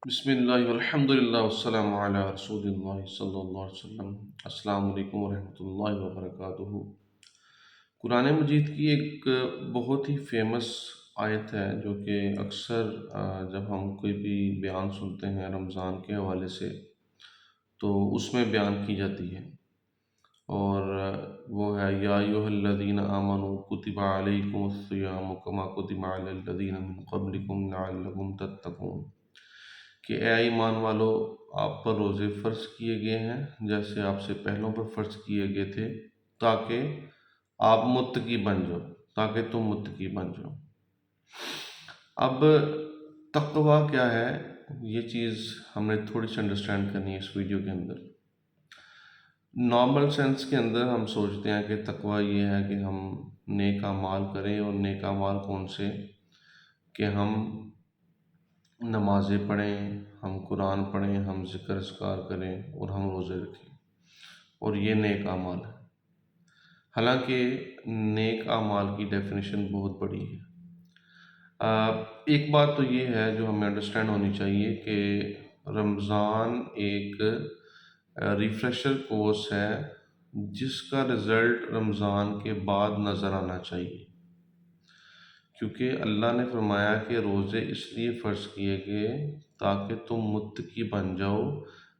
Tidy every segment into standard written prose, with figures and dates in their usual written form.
بسم اللہ والحمد للہ والسلام علی رسول اللہ صلی اللہ علیہ وسلم۔ السلام علیکم ورحمۃ اللہ وبرکاتہ۔ قرآن مجید کی ایک بہت ہی فیمس آیت ہے جو کہ اکثر جب ہم کوئی بھی بیان سنتے ہیں رمضان کے حوالے سے تو اس میں بیان کی جاتی ہے، اور وہ ہے یا ایھا الذین آمنوا کتب علیکم الصیام کما کتب علی الذین من قبلکم لعلکم تتقون، کہ اے ایمان والو، آپ پر روزے فرض کیے گئے ہیں جیسے آپ سے پہلوں پر فرض کیے گئے تھے، تاکہ آپ متقی بن جاؤ، تاکہ تم متقی بن جاؤ۔ اب تقوی کیا ہے، یہ چیز ہم نے تھوڑی سی انڈرسٹینڈ کرنی ہے اس ویڈیو کے اندر۔ نارمل سینس کے اندر ہم سوچتے ہیں کہ تقوی یہ ہے کہ ہم نیک اعمال کریں، اور نیک اعمال کون سے؟ کہ ہم نمازیں پڑھیں، ہم قرآن پڑھیں، ہم ذکر اذکار کریں اور ہم روزے رکھیں، اور یہ نیک اعمال ہے۔ حالانکہ نیک اعمال کی ڈیفینیشن بہت بڑی ہے۔ ایک بات تو یہ ہے جو ہمیں انڈرسٹینڈ ہونی چاہیے کہ رمضان ایک ریفریشر کورس ہے جس کا رزلٹ رمضان کے بعد نظر آنا چاہیے، کیونکہ اللہ نے فرمایا کہ روزے اس لیے فرض کیے گئے تاکہ تم متقی بن جاؤ،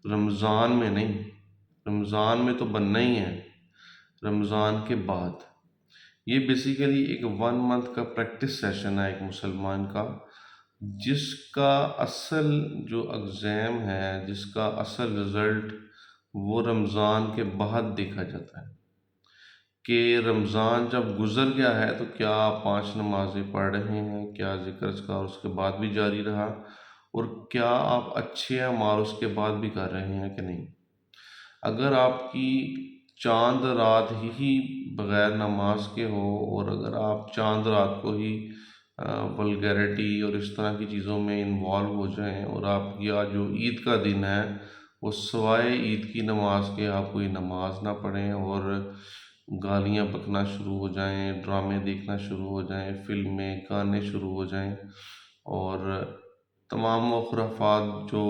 رمضان میں نہیں۔ رمضان میں تو بننا ہی ہے، رمضان کے بعد۔ یہ بیسیکلی ایک 1 منتھ کا پریکٹس سیشن ہے ایک مسلمان کا، جس کا اصل جو ایگزام ہے، جس کا اصل رزلٹ وہ رمضان کے بعد دیکھا جاتا ہے، کہ رمضان جب گزر گیا ہے تو کیا آپ 5 نمازیں پڑھ رہے ہیں، کیا ذکر اذکار اس کے بعد بھی جاری رہا، اور کیا آپ اچھے اعمال اس کے بعد بھی کر رہے ہیں کہ نہیں۔ اگر آپ کی چاند رات ہی بغیر نماز کے ہو، اور اگر آپ چاند رات کو ہی ولگیرٹی اور اس طرح کی چیزوں میں انوالو ہو جائیں، اور آپ کی آج جو عید کا دن ہے وہ سوائے عید کی نماز کے آپ کوئی نماز نہ پڑھیں، اور گالیاں بکنا شروع ہو جائیں، ڈرامے دیکھنا شروع ہو جائیں، فلمیں گانے شروع ہو جائیں، اور تمام وہ خرافات جو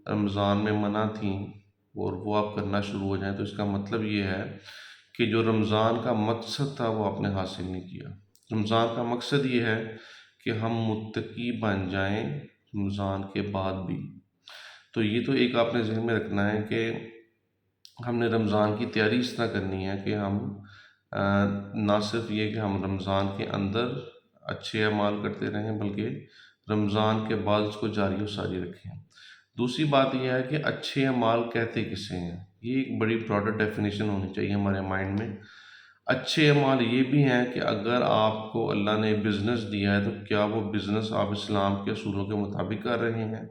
رمضان میں منع تھیں اور وہ آپ کرنا شروع ہو جائیں، تو اس کا مطلب یہ ہے کہ جو رمضان کا مقصد تھا وہ آپ نے حاصل نہیں کیا۔ رمضان کا مقصد یہ ہے کہ ہم متقی بن جائیں رمضان کے بعد بھی۔ تو یہ تو ایک آپ نے ذہن میں رکھنا ہے کہ ہم نے رمضان کی تیاری اس طرح کرنی ہے کہ ہم نہ صرف یہ کہ ہم رمضان کے اندر اچھے اعمال کرتے رہیں، بلکہ رمضان کے بعد اس کو جاری و ساری رکھیں۔ دوسری بات یہ ہے کہ اچھے اعمال کہتے کسے ہیں، یہ ایک بڑی براڈر ڈیفینیشن ہونی چاہیے ہمارے مائنڈ میں۔ اچھے اعمال یہ بھی ہیں کہ اگر آپ کو اللہ نے بزنس دیا ہے تو کیا وہ بزنس آپ اسلام کے اصولوں کے مطابق کر رہے ہیں؟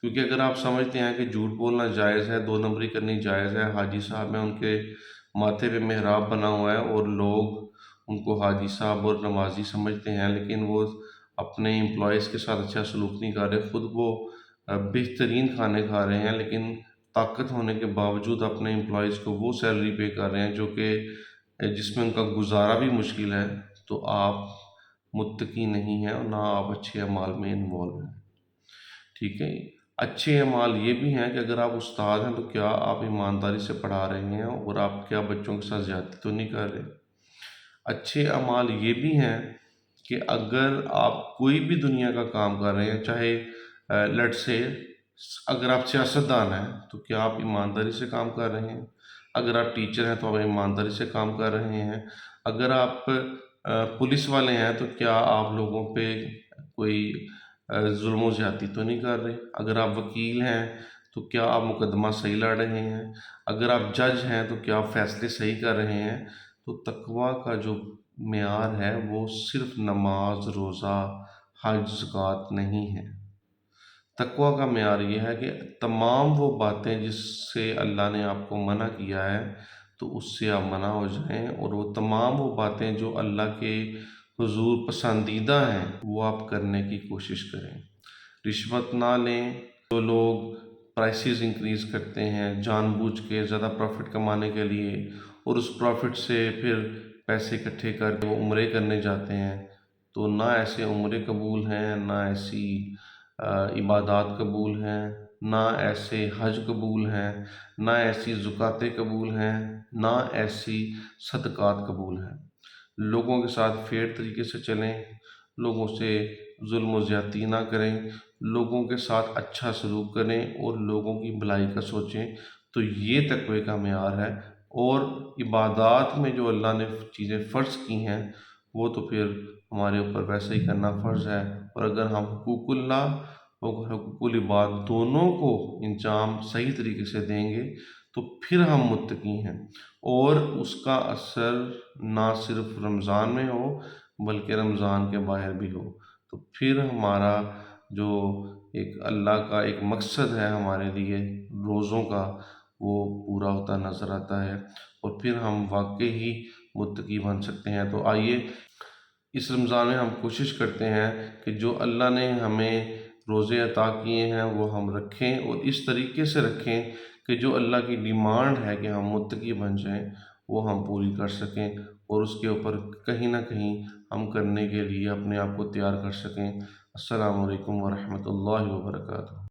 کیونکہ اگر آپ سمجھتے ہیں کہ جھوٹ بولنا جائز ہے، 2 نمبری کرنی جائز ہے، حاجی صاحب ہیں، ان کے ماتھے پہ محراب بنا ہوا ہے اور لوگ ان کو حاجی صاحب اور نمازی سمجھتے ہیں، لیکن وہ اپنے امپلائیز کے ساتھ اچھا سلوک نہیں کر رہے، خود وہ بہترین کھانے کھا رہے ہیں، لیکن طاقت ہونے کے باوجود اپنے امپلائیز کو وہ سیلری پے کر رہے ہیں جو کہ جس میں ان کا گزارا بھی مشکل ہے، تو آپ متقی نہیں ہیں اور نہ آپ اچھے اعمال میں انوالو ہیں۔ ٹھیک ہے، اچھے اعمال یہ بھی ہیں کہ اگر آپ استاد ہیں تو کیا آپ ایمانداری سے پڑھا رہے ہیں، اور آپ کیا بچوں کے ساتھ زیادتی تو نہیں کر رہے۔ اچھے اعمال یہ بھی ہیں کہ اگر آپ کوئی بھی دنیا کا کام کر رہے ہیں، چاہے لیٹ سے اگر آپ سیاستدان ہیں تو کیا آپ ایمانداری سے کام کر رہے ہیں، اگر آپ ٹیچر ہیں تو آپ ایمانداری سے کام کر رہے ہیں، اگر آپ پولیس والے ہیں تو کیا آپ لوگوں پہ کوئی ظلم و زیادتی تو نہیں کر رہے، اگر آپ وکیل ہیں تو کیا آپ مقدمہ صحیح لڑ رہے ہیں، اگر آپ جج ہیں تو کیا آپ فیصلے صحیح کر رہے ہیں۔ تو تقوی کا جو معیار ہے وہ صرف نماز، روزہ، حج، زکوٰۃ نہیں ہے۔ تقوی کا معیار یہ ہے کہ تمام وہ باتیں جس سے اللہ نے آپ کو منع کیا ہے تو اس سے آپ منع ہو جائیں، اور وہ تمام وہ باتیں جو اللہ کے حضور پسندیدہ ہیں وہ آپ کرنے کی کوشش کریں۔ رشوت نہ لیں، جو لوگ پرائسز انکریز کرتے ہیں جان بوجھ کے زیادہ پروفٹ کمانے کے لیے، اور اس پروفٹ سے پھر پیسے اکٹھے کر کے وہ عمرے کرنے جاتے ہیں، تو نہ ایسے عمرے قبول ہیں، نہ ایسی عبادات قبول ہیں، نہ ایسے حج قبول ہیں، نہ ایسی زکاتیں قبول ہیں، نہ ایسی صدقات قبول ہیں۔ لوگوں کے ساتھ فیئر طریقے سے چلیں، لوگوں سے ظلم و زیادتی نہ کریں، لوگوں کے ساتھ اچھا سلوک کریں اور لوگوں کی بھلائی کا سوچیں، تو یہ تقوی کا معیار ہے۔ اور عبادات میں جو اللہ نے چیزیں فرض کی ہیں وہ تو پھر ہمارے اوپر ویسے ہی کرنا فرض ہے، اور اگر ہم حقوق اللہ اور حقوق العباد دونوں کو انجام صحیح طریقے سے دیں گے تو پھر ہم متقی ہیں، اور اس کا اثر نہ صرف رمضان میں ہو بلکہ رمضان کے باہر بھی ہو، تو پھر ہمارا جو ایک اللہ کا ایک مقصد ہے ہمارے لیے روزوں کا، وہ پورا ہوتا نظر آتا ہے، اور پھر ہم واقعی ہی متقی بن سکتے ہیں۔ تو آئیے اس رمضان میں ہم کوشش کرتے ہیں کہ جو اللہ نے ہمیں روزے عطا کیے ہیں وہ ہم رکھیں، اور اس طریقے سے رکھیں کہ جو اللہ کی ڈیمانڈ ہے کہ ہم متقی بن جائیں وہ ہم پوری کر سکیں، اور اس کے اوپر کہیں نہ کہیں ہم کرنے کے لیے اپنے آپ کو تیار کر سکیں۔ السلام علیکم ورحمۃ اللہ وبرکاتہ۔